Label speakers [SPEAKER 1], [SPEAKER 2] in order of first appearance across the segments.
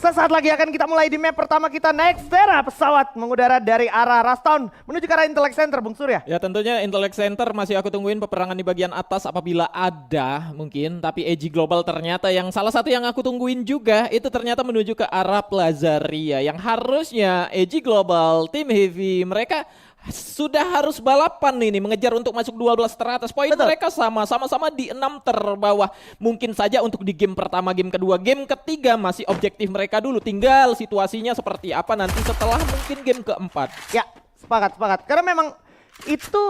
[SPEAKER 1] Sesaat lagi akan kita mulai di map pertama kita, Nextera, pesawat mengudara dari arah Rustown menuju ke arah Intellect Center, Bung Surya.
[SPEAKER 2] Ya tentunya Intellect Center masih aku tungguin peperangan di bagian atas apabila ada mungkin. Tapi EG Global ternyata yang salah satu yang aku tungguin juga itu ternyata menuju ke arah Plaza Ria. Yang harusnya EG Global, Tim Heavy mereka sudah harus balapan ini mengejar untuk masuk 12 teratas. Poin mereka sama-sama di 6 terbawah. Mungkin saja untuk di game pertama, game kedua, game ketiga masih objektif mereka dulu. Tinggal situasinya seperti apa nanti setelah mungkin game keempat.
[SPEAKER 1] Ya, sepakat. Karena memang itu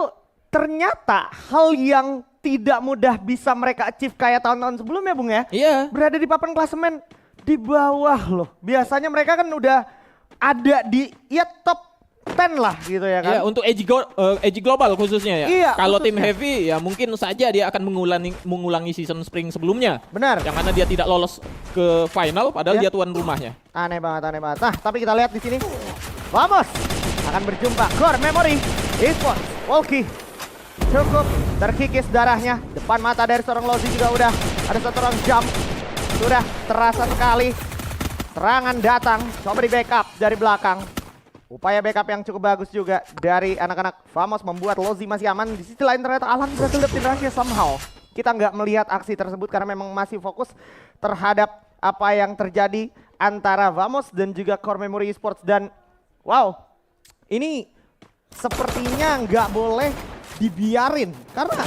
[SPEAKER 1] ternyata hal yang tidak mudah bisa mereka achieve kayak tahun-tahun sebelumnya, Bung ya.
[SPEAKER 2] Iya.
[SPEAKER 1] Berada di papan klasemen di bawah loh. Biasanya mereka kan udah ada di top 10 lah gitu ya kan.
[SPEAKER 2] Iya, untuk EG Global khususnya ya.
[SPEAKER 1] Iya,
[SPEAKER 2] kalau tim
[SPEAKER 1] khususnya.
[SPEAKER 2] Heavy ya mungkin saja dia akan mengulangi season spring sebelumnya.
[SPEAKER 1] Benar.
[SPEAKER 2] Yang mana dia tidak lolos ke final padahal
[SPEAKER 1] Ya.
[SPEAKER 2] dia tuan rumahnya.
[SPEAKER 1] Aneh banget. Nah, tapi kita lihat di sini. Vamos akan berjumpa Core Memory Esports. Walkie cukup terkikis darahnya. Depan mata dari seorang Lozi juga udah ada satu orang jump. Sudah terasa sekali. Serangan datang, coba di backup dari belakang. Upaya backup yang cukup bagus juga dari anak-anak Vamos membuat Lozi masih aman. Di sisi lain ternyata Alan berhasil dapetin rahasia somehow. Kita nggak melihat aksi tersebut karena memang masih fokus terhadap apa yang terjadi antara Vamos dan juga Core Memory Esports. Dan wow, ini sepertinya nggak boleh dibiarin karena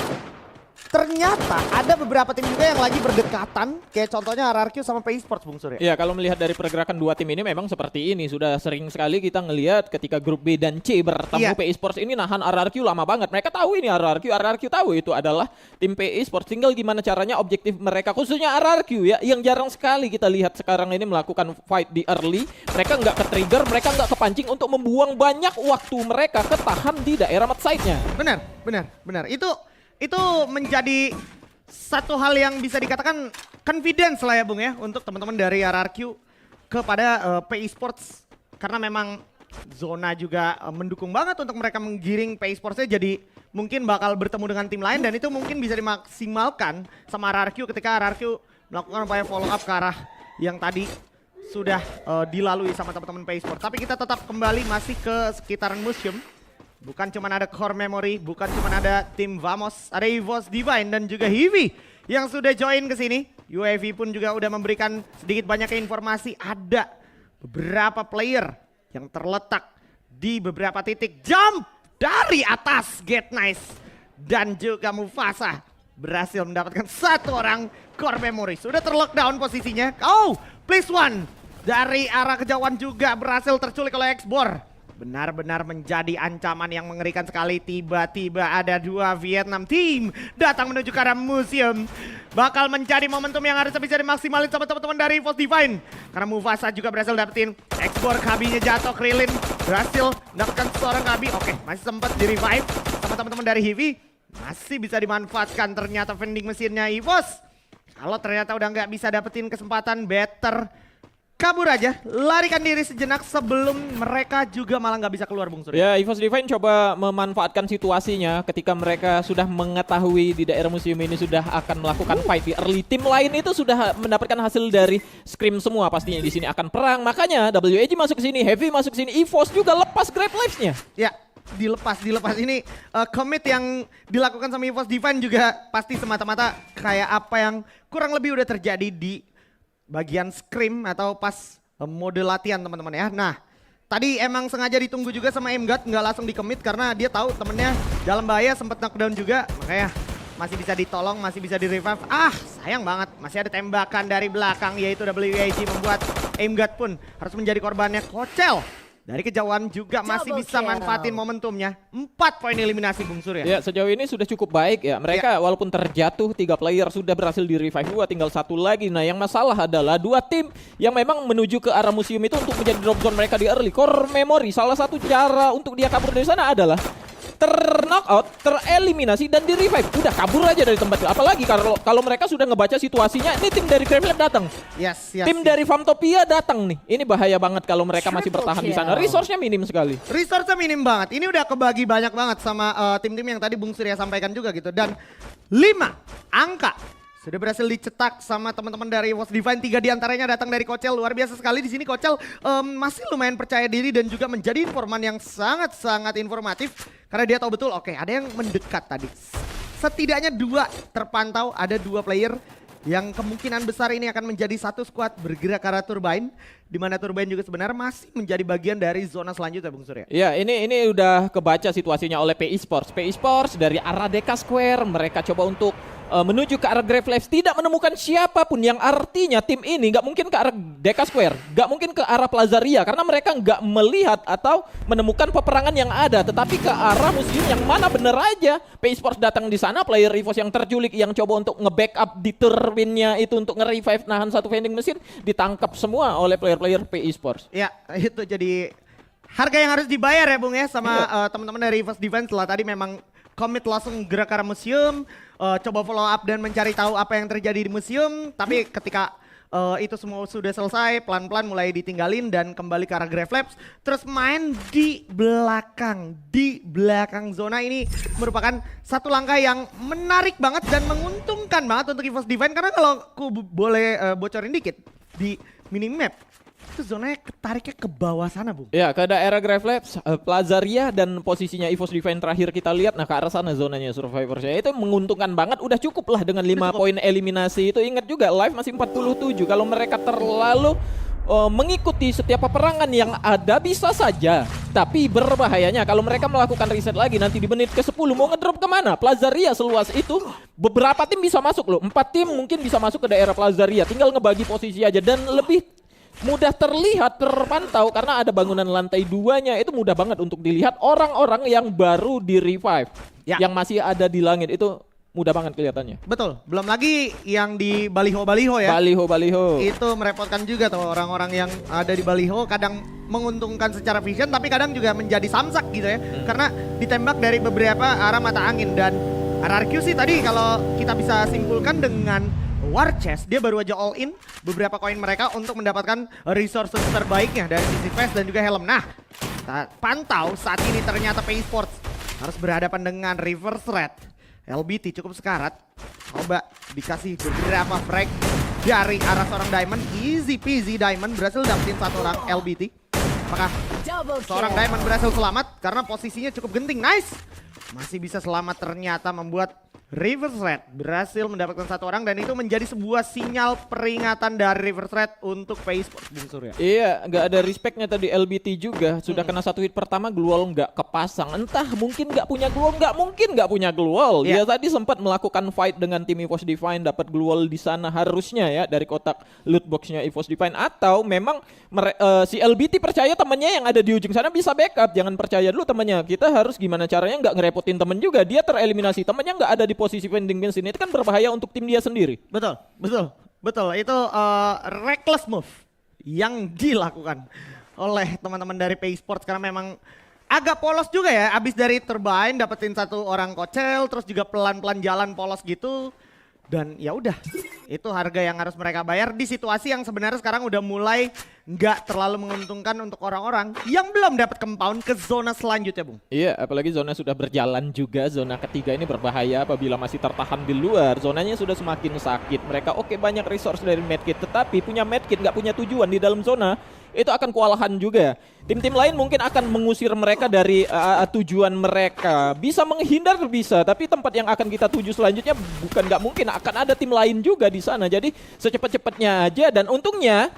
[SPEAKER 1] ternyata ada beberapa tim juga yang lagi berdekatan, kayak contohnya RRQ sama PI Sports, Bung Surya.
[SPEAKER 2] Iya, kalau melihat dari pergerakan dua tim ini memang seperti ini. Sudah sering sekali kita ngelihat ketika grup B dan C bertemu.
[SPEAKER 1] Iya.
[SPEAKER 2] PI Sports ini nahan RRQ lama banget. Mereka tahu ini RRQ tahu itu adalah tim PI Sports. Tinggal gimana caranya objektif mereka, khususnya RRQ ya, yang jarang sekali kita lihat sekarang ini melakukan fight di early. Mereka nggak ke-trigger, mereka nggak kepancing untuk membuang banyak waktu mereka ketahan di daerah mid side-nya.
[SPEAKER 1] Benar. Itu menjadi satu hal yang bisa dikatakan confidence lah ya Bung ya untuk teman-teman dari RRQ kepada PI Sports, karena memang zona juga mendukung banget untuk mereka menggiring PI Sportsnya, jadi mungkin bakal bertemu dengan tim lain dan itu mungkin bisa dimaksimalkan sama RRQ ketika RRQ melakukan upaya follow up ke arah yang tadi sudah dilalui sama teman-teman PI Sports. Tapi kita tetap kembali masih ke sekitaran museum. Bukan cuma ada Core Memory, bukan cuma ada tim Vamos, ada EVOS Divine dan juga Heavy yang sudah join ke sini. UAV pun juga udah memberikan sedikit banyaknya informasi. Ada beberapa player yang terletak di beberapa titik. Jump dari atas Get Nice dan juga Mufasa berhasil mendapatkan satu orang Core Memory. Sudah terlockdown posisinya. Oh, please one dari arah kejauhan juga berhasil terculik oleh Xbor. Benar-benar menjadi ancaman yang mengerikan sekali. Tiba-tiba ada dua Vietnam team datang menuju ke arah museum. Bakal menjadi momentum yang harus bisa dimaksimalin sama teman-teman dari EVOS Divine. Karena Mufasa juga berhasil dapetin Xbor, Kabinya jatuh, Krilin berhasil mendapatkan seorang Kabi. Oke, masih sempat di revive sama teman-teman dari Heavy. Masih bisa dimanfaatkan ternyata vending mesinnya EVOS. Kalau ternyata udah nggak bisa dapetin kesempatan, better kabur aja, larikan diri sejenak sebelum mereka juga malah nggak bisa keluar, Bung Surya.
[SPEAKER 2] Ya, EVOS Divine coba memanfaatkan situasinya ketika mereka sudah mengetahui di daerah museum ini sudah akan melakukan fight di early. Tim lain itu sudah mendapatkan hasil dari scrim semua, pastinya di sini akan perang. Makanya WAG masuk ke sini, Heavy masuk ke sini, EVOS juga lepas grab lives-nya.
[SPEAKER 1] Ya, dilepas ini commit yang dilakukan sama EVOS Divine juga pasti semata-mata kayak apa yang kurang lebih udah terjadi di bagian scrim atau pas mode latihan teman-teman ya. Nah, tadi emang sengaja ditunggu juga sama Emgat, nggak langsung di-commit karena dia tahu temennya dalam bahaya, sempat knockdown juga. Makanya masih bisa ditolong, masih bisa di-revive. Ah, sayang banget. Masih ada tembakan dari belakang yaitu WAG membuat Emgat pun harus menjadi korbannya. Kocel dari kejauhan juga masih bisa manfaatin momentumnya. 4 poin eliminasi, Bung Surya.
[SPEAKER 2] Ya, sejauh ini sudah cukup baik ya. Mereka walaupun terjatuh 3 player sudah berhasil di revive 2, tinggal 1 lagi. Nah, yang masalah adalah 2 tim yang memang menuju ke arah museum itu untuk menjadi drop zone mereka di early. Core Memory salah satu cara untuk dia kabur dari sana adalah ter-knockout, tereliminasi dan di-revive. Udah kabur aja dari tempat itu. Apalagi kalau mereka sudah ngebaca situasinya, ini tim dari Gravelab datang. Tim dari Famtopia datang nih. Ini bahaya banget kalau mereka masih bertahan di sana. Resource-nya minim sekali.
[SPEAKER 1] Resource-nya minim banget. Ini udah kebagi banyak banget sama tim-tim yang tadi Bung Surya sampaikan juga gitu. Dan 5 angka Sudah berhasil dicetak sama teman-teman dari EVOS Divine. 3 diantaranya datang dari Kocel. Luar biasa sekali di sini Kocel masih lumayan percaya diri dan juga menjadi informan yang sangat-sangat informatif. Karena dia tahu betul, oke, ada yang mendekat tadi. Setidaknya 2 terpantau, ada 2 player yang kemungkinan besar ini akan menjadi satu squad bergerak ke arah Turbine. Di mana Turbine juga sebenarnya masih menjadi bagian dari zona selanjutnya Bung Surya.
[SPEAKER 2] Ya, ini udah kebaca situasinya oleh PI Sports. PI Sports dari arah Deka Square, mereka coba untuk menuju ke arah Grave Labs, tidak menemukan siapapun, yang artinya tim ini nggak mungkin ke arah Deka Square, nggak mungkin ke arah Plaza Ria, karena mereka nggak melihat atau menemukan peperangan yang ada, tetapi ke arah museum yang mana bener aja PI Sports datang di sana, player EVOS yang terculik yang coba untuk nge-backup di turbinnya itu untuk nge-revive nahan satu vending mesin, ditangkap semua oleh player-player PI Sports.
[SPEAKER 1] Ya, itu jadi harga yang harus dibayar ya Bung ya sama teman-teman dari EVOS Defense. Setelah tadi memang komit langsung gerak ke arah museum, coba follow up dan mencari tahu apa yang terjadi di museum. Tapi ketika itu semua sudah selesai, pelan-pelan mulai ditinggalin dan kembali ke arah Grave Labs. Terus main di belakang zona. Ini merupakan satu langkah yang menarik banget dan menguntungkan banget untuk EVOS Divine. Karena kalau aku boleh bocorin dikit di minimap, itu zonanya ketariknya ke bawah sana Bung.
[SPEAKER 2] Ya, ke daerah Grave Labs, Plaza Ria, dan posisinya EVOS Divine terakhir kita lihat, nah ke arah sana zonanya Survivorsnya. Itu menguntungkan banget, udah cukup lah dengan 5 poin eliminasi itu. Ingat juga live masih 47, kalau mereka terlalu mengikuti setiap peperangan yang ada bisa saja. Tapi berbahayanya kalau mereka melakukan riset lagi nanti di menit ke-10 mau ngedrop kemana? Plaza Ria seluas itu, beberapa tim bisa masuk loh. 4 tim mungkin bisa masuk ke daerah Plaza Ria, tinggal ngebagi posisi aja dan lebih mudah terlihat, terpantau karena ada bangunan lantai 2-nya. Itu mudah banget untuk dilihat orang-orang yang baru di revive, yang masih ada di langit itu mudah banget kelihatannya.
[SPEAKER 1] Betul, belum lagi yang di baliho-baliho ya.
[SPEAKER 2] Baliho-baliho.
[SPEAKER 1] Itu merepotkan juga tuh orang-orang yang ada di baliho, kadang menguntungkan secara vision tapi kadang juga menjadi samsak gitu ya. Karena ditembak dari beberapa arah mata angin. Dan RRQ sih tadi kalau kita bisa simpulkan dengan War Chest, dia baru aja all in beberapa koin mereka untuk mendapatkan resources terbaiknya dari sisi vest dan juga helm. Nah, kita pantau saat ini ternyata PI Sports harus berhadapan dengan Reverse Red. LBT cukup sekarat, coba dikasih beberapa frag dari arah seorang Diamond. Easy peasy, Diamond berhasil dapetin satu orang LBT. Apakah seorang Diamond berhasil selamat karena posisinya cukup genting? Nice, masih bisa selamat, ternyata membuat Reverse Red berhasil mendapatkan satu orang dan itu menjadi sebuah sinyal peringatan dari Reverse Red untuk PI Sports Bung Surya.
[SPEAKER 2] Iya, nggak ada respectnya tadi. LBT juga sudah kena satu hit pertama, glue wall nggak kepasang. Entah mungkin nggak punya glue wall, nggak mungkin nggak punya glue wall. Dia tadi sempat melakukan fight dengan tim EVOS Divine, dapat glue wall di sana harusnya ya dari kotak loot boxnya EVOS Divine. Atau memang si LBT percaya temennya yang ada di ujung sana bisa backup. Jangan percaya dulu temennya. Kita harus gimana caranya nggak ngerepotin temen juga. Dia tereliminasi, temennya nggak ada di posisi vending machine, itu kan berbahaya untuk tim dia sendiri.
[SPEAKER 1] Betul. Itu reckless move yang dilakukan oleh teman-teman dari PI Sports karena memang agak polos juga ya. Abis dari Turbine dapetin satu orang Kocel, terus juga pelan-pelan jalan polos gitu. Dan ya udah, itu harga yang harus mereka bayar di situasi yang sebenarnya sekarang udah mulai nggak terlalu menguntungkan untuk orang-orang yang belum dapat compound ke zona selanjutnya Bung.
[SPEAKER 2] Iya, apalagi zona sudah berjalan juga. Zona ketiga ini berbahaya apabila masih tertahan di luar. Zonanya sudah semakin sakit. Mereka banyak resource dari medkit, tetapi punya medkit nggak punya tujuan di dalam zona, itu akan kewalahan juga. Tim-tim lain mungkin akan mengusir mereka dari tujuan mereka. Bisa menghindar bisa, tapi tempat yang akan kita tuju selanjutnya bukan nggak mungkin, akan ada tim lain juga di sana. Jadi secepat-cepatnya aja, dan untungnya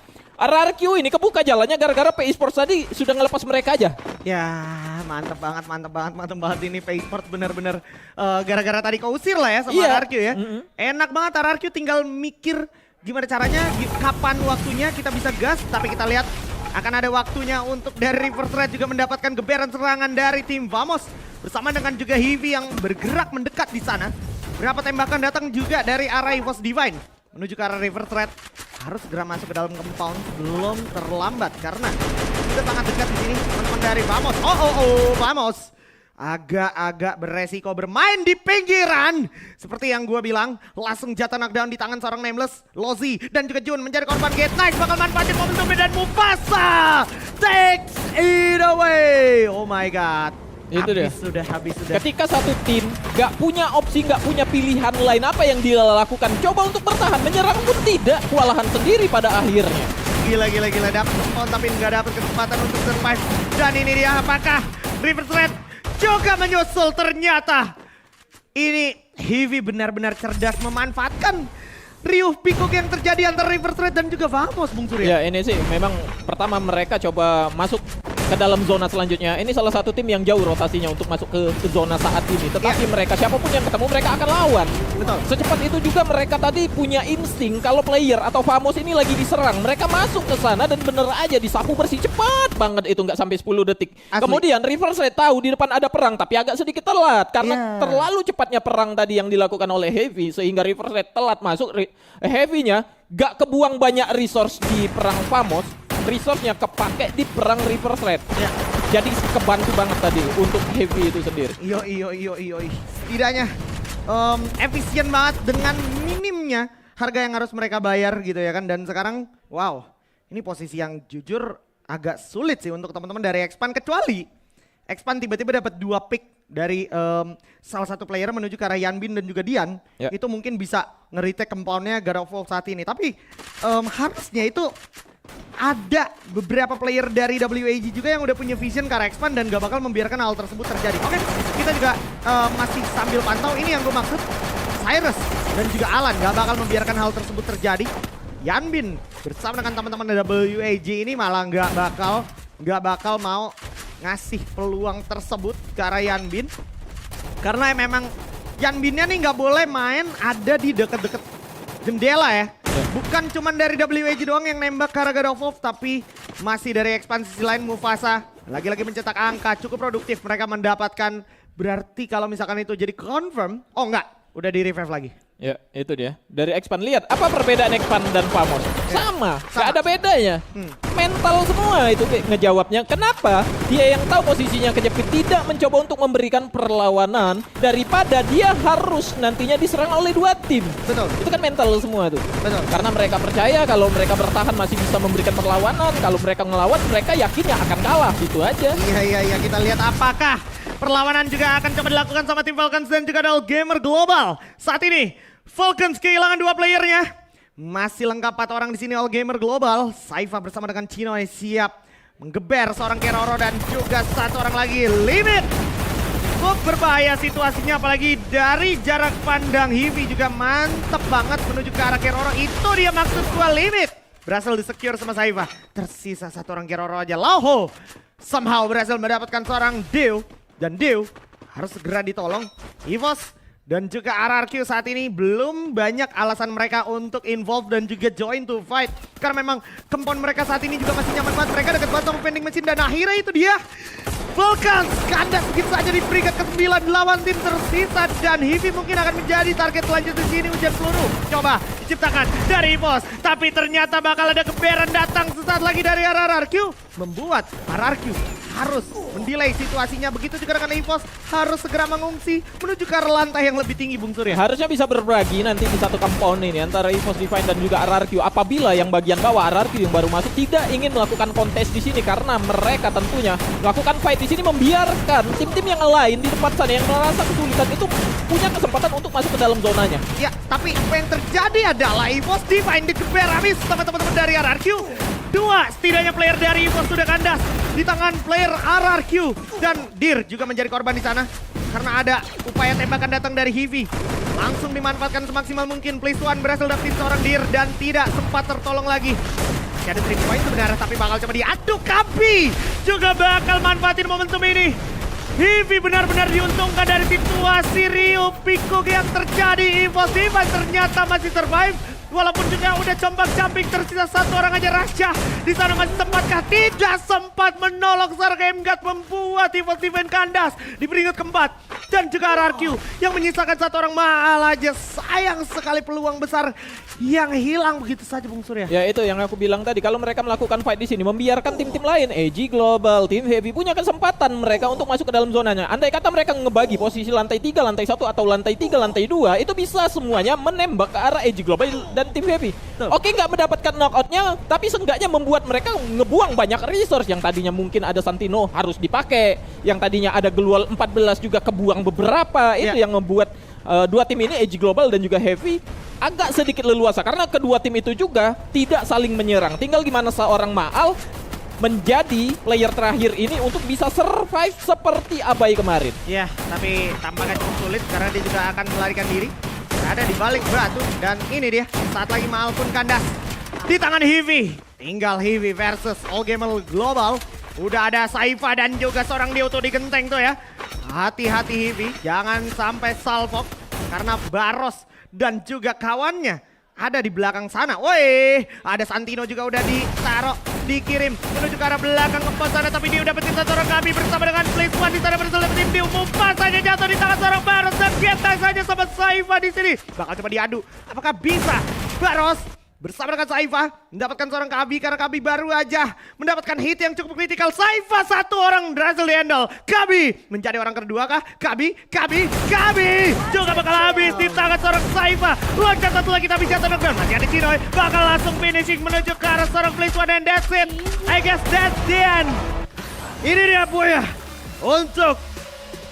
[SPEAKER 2] RRQ ini kebuka jalannya gara-gara PI Sports tadi sudah ngelepas mereka aja.
[SPEAKER 1] Ya mantep banget ini PI Sports bener-bener gara-gara tadi keusir lah ya sama RRQ ya. Enak banget RRQ tinggal mikir gimana caranya, kapan waktunya kita bisa gas, tapi kita lihat akan ada waktunya untuk dari Reverse Red juga mendapatkan geberan serangan dari tim Vamos bersama dengan juga Heavy yang bergerak mendekat di sana. Berapa tembakan datang juga dari arah EVOS Divine menuju ke arah Reverse Red. Harus segera masuk ke dalam compound sebelum terlambat karena sudah sangat dekat di sini teman-teman dari Vamos. Vamos agak-agak beresiko bermain di pinggiran. Seperti yang gue bilang, langsung jatuh knockdown di tangan seorang Nameless. Lozi dan juga Jun menjadi korban Gate Nice. Bakal manfaatin momentum dan Mufasa takes it away. Oh my god.
[SPEAKER 2] Itu dia.
[SPEAKER 1] Habis sudah.
[SPEAKER 2] Ketika satu tim gak punya opsi, gak punya pilihan lain, apa yang dia lakukan? Coba untuk bertahan, menyerang pun tidak, kewalahan sendiri pada akhirnya.
[SPEAKER 1] Gila. Dapat spawn tapi nggak dapat kesempatan untuk survive. Dan ini dia, apakah Reverse Red juga menyusul? Ternyata ini Heavy benar-benar cerdas memanfaatkan riuh pikuk yang terjadi antara Reverse Red dan juga Vamos, Bung Surya.
[SPEAKER 2] Ya ini sih memang pertama mereka coba masuk ke dalam zona selanjutnya. Ini salah satu tim yang jauh rotasinya untuk masuk ke zona saat ini. Tetapi mereka, siapapun yang ketemu mereka akan lawan.
[SPEAKER 1] Betul.
[SPEAKER 2] Secepat itu juga mereka tadi punya insting kalau player atau Vamos ini lagi diserang. Mereka masuk ke sana dan bener aja disapu bersih cepat banget itu, nggak sampai 10 detik.
[SPEAKER 1] Asli.
[SPEAKER 2] Kemudian Reverse Red tahu di depan ada perang tapi agak sedikit telat karena terlalu cepatnya perang tadi yang dilakukan oleh Heavy sehingga Reverse Red telat masuk. Heavy-nya gak kebuang banyak resource di perang Vamos, resource-nya kepake di perang Reverse Red. Jadi kebantu banget tadi untuk Heavy itu sendiri.
[SPEAKER 1] Iyo. Setidaknya efisien banget dengan minimnya harga yang harus mereka bayar gitu ya kan. Dan sekarang wow, ini posisi yang jujur agak sulit sih untuk teman-teman dari Xpan, kecuali Xpan tiba-tiba dapat 2 pick dari salah satu player menuju ke arah Yanbin dan juga Dian. Itu mungkin bisa nge-retake compound-nya God of War saat ini. Tapi harusnya itu ada beberapa player dari WAG juga yang udah punya vision ke arah Xpan dan gak bakal membiarkan hal tersebut terjadi. Oke, kita juga masih sambil pantau. Ini yang gue maksud, Cyrus dan juga Alan gak bakal membiarkan hal tersebut terjadi. Yanbin bersama dengan teman-teman dari WAG ini malah gak bakal mau ngasih peluang tersebut ke arah Yanbin. Karena memang Yanbinnya nih nggak boleh main ada di deket-deket jendela ya. Bukan cuma dari WAG doang yang nembak ke arah God of War, tapi masih dari ekspansi lain Mufasa. Lagi-lagi mencetak angka cukup produktif. Mereka mendapatkan, berarti kalau misalkan itu jadi confirm. Oh enggak, udah di revive lagi.
[SPEAKER 2] Ya itu dia. Dari Xpan lihat apa perbedaan Xpan dan Vamos? Sama. Gak ada bedanya. Mental semua itu ngejawabnya. Kenapa? Dia yang tahu posisinya kejepit tidak mencoba untuk memberikan perlawanan daripada dia harus nantinya diserang oleh 2 tim.
[SPEAKER 1] Betul.
[SPEAKER 2] Itu kan mental semua tuh.
[SPEAKER 1] Betul.
[SPEAKER 2] Karena mereka percaya kalau mereka bertahan masih bisa memberikan perlawanan. Kalau mereka ngelawan mereka yakinnya akan kalah. Gitu aja.
[SPEAKER 1] Iya. Kita lihat apakah perlawanan juga akan coba dilakukan sama tim Falcons dan juga All Gamer Global. Saat ini Falcons kehilangan 2 playernya. Masih lengkap 4 orang di sini All Gamer Global. Saifa bersama dengan Chinoy siap menggeber seorang Keroro dan juga 1 orang lagi Limit. Cukup berbahaya situasinya apalagi dari jarak pandang Heavy juga mantep banget menuju ke arah Keroro. Itu dia maksud gua, Limit berhasil di-secure sama Saifa. Tersisa 1 orang Keroro aja. Lauho somehow berhasil mendapatkan seorang Deo. Dan Deo harus segera ditolong. EVOS dan juga RRQ saat ini belum banyak alasan mereka untuk involve dan juga join to fight. Karena memang compound mereka saat ini juga masih nyaman banget. Mereka dekat banget sama vending machine dan akhirnya itu dia. Falcons kandas begitu saja di peringkat ke-9, 8 tim tersisa dan Heavy mungkin akan menjadi target selanjutnya di sini. Hujan peluru coba diciptakan dari EVOS, tapi ternyata bakal ada keberan datang sesaat lagi dari RRQ, membuat RRQ harus mendelay situasinya. Begitu juga dengan EVOS harus segera mengungsi menuju ke arah lantai yang lebih tinggi, Bung Surya.
[SPEAKER 2] Harusnya bisa berbagi nanti di satu compound ini antara EVOS Divine dan juga RRQ. Apabila yang bagian bawah RRQ yang baru masuk tidak ingin melakukan kontes di sini karena mereka tentunya melakukan fight di sini membiarkan tim-tim yang lain di tempat sana yang merasa kesulitan itu punya kesempatan untuk masuk ke dalam zonanya.
[SPEAKER 1] Ya, tapi apa yang terjadi adalah EVOS Divine dikeber habis sama teman-teman dari RRQ. 2 setidaknya player dari EVOS sudah kandas di tangan player RRQ dan Dir juga menjadi korban di sana karena ada upaya tembakan datang dari Heavy. Langsung dimanfaatkan semaksimal mungkin. Please One berhasil dapetin seorang Dir dan tidak sempat tertolong lagi. Masih ada 3 point sebenarnya tapi bakal coba diaduk. Kapi juga bakal manfaatin momentum ini. Heavy benar-benar diuntungkan dari situasi Rio Pikuk yang terjadi. EVOS Divine ternyata masih survive. Walaupun juga udah combak-camping tersisa 1 orang aja Rasha. Di sana masih sempatkah? Tidak sempat menolong seorang Emgat membuat EVOS Divine kandas di peringkat keempat. Dan juga RRQ yang menyisakan 1 orang malah aja. Sayang sekali peluang besar yang hilang begitu saja, Bung Surya.
[SPEAKER 2] Ya itu yang aku bilang tadi, kalau mereka melakukan fight di sini membiarkan tim-tim lain, AG Global, tim Heavy punya kesempatan mereka untuk masuk ke dalam zonanya. Andai kata mereka ngebagi posisi lantai 3, lantai 1 atau lantai 3, lantai 2, itu bisa semuanya menembak ke arah AG Global dan tim Heavy. Oke, nggak mendapatkan knockoutnya, tapi seenggaknya membuat mereka ngebuang banyak resource. Yang tadinya mungkin ada Santino harus dipakai, yang tadinya ada Glual 14 juga kebuang beberapa. Itu yang membuat dua tim ini, EG Global dan juga Heavy, agak sedikit leluasa. Karena kedua tim itu juga tidak saling menyerang. Tinggal gimana seorang Maal menjadi player terakhir ini untuk bisa survive seperti Abai kemarin.
[SPEAKER 1] Ya, tapi tampaknya cukup sulit karena dia juga akan melarikan diri. Ada di balik batu dan ini dia saat lagi Maal pun kandas di tangan Heavy. Tinggal Heavy versus All Gamer Global. Udah ada Saifa dan juga seorang Dioto di genteng tuh ya. Hati-hati Heavy, jangan sampai salvo karena Baros dan juga kawannya ada di belakang sana. Woi, ada Santino juga udah ditaruh, dikirim menuju ke arah belakang ke pos sana, tapi dia udah dapetin satu orang kami bersama dengan Blaze One di sana berhasil dapetin dia. Umpan saja jatuh di tangan seorang Baros dan kita saja sama Saifa di sini. Bakal coba diadu. Apakah bisa Baros bersama dengan Saifa mendapatkan seorang Kabi karena Kabi baru aja mendapatkan hit yang cukup kritikal. Saifa satu orang berhasil di-handle. Kabi menjadi orang kedua kah? Kabi juga bakal habis di tangan seorang Saifa. Loncat satu lagi tapi jatuh knockdown. Masih ada Cinoy bakal langsung finishing menuju ke arah seorang Blaze One and that's it. I guess that's the end. Ini dia Buya untuk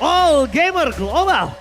[SPEAKER 1] All Gamer Global.